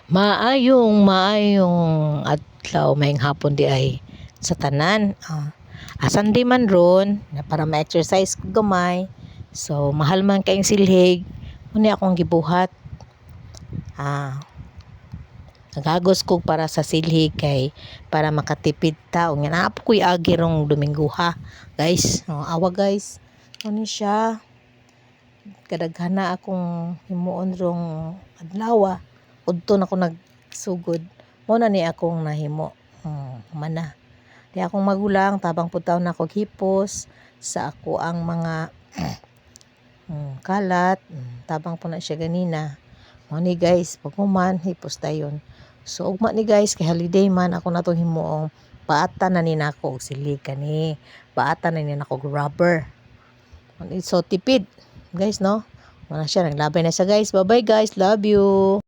Maayong adlaw maayong hapon di ay sa tanan. Asan di man ron na para ma-exercise ko gamay. So mahal man kayong silhig, muna akong gibuhat. Nagagos ko para sa silhig kay para makatipid ta. Unya na po ko'y agi rong Domingo ha. Guys, awa guys. Ano siya? Kadaghana akong himuon rong adlaw. Udto na ko nagsugod. Muna ni akong nahimo. Mana. Di akong magulang tabang putaw na kog hipos sa ako ang mga kalat. Tabang po na siya ganina. Mo ni guys, pagkuman hipos tayon. So ugma ni guys kay holiday man ako na tong himuong paata na ni nako og silig kani. Paata na ni nako og rubber. So tipid guys no. Wala siya naglabay na siya guys. Bye bye guys. Love you.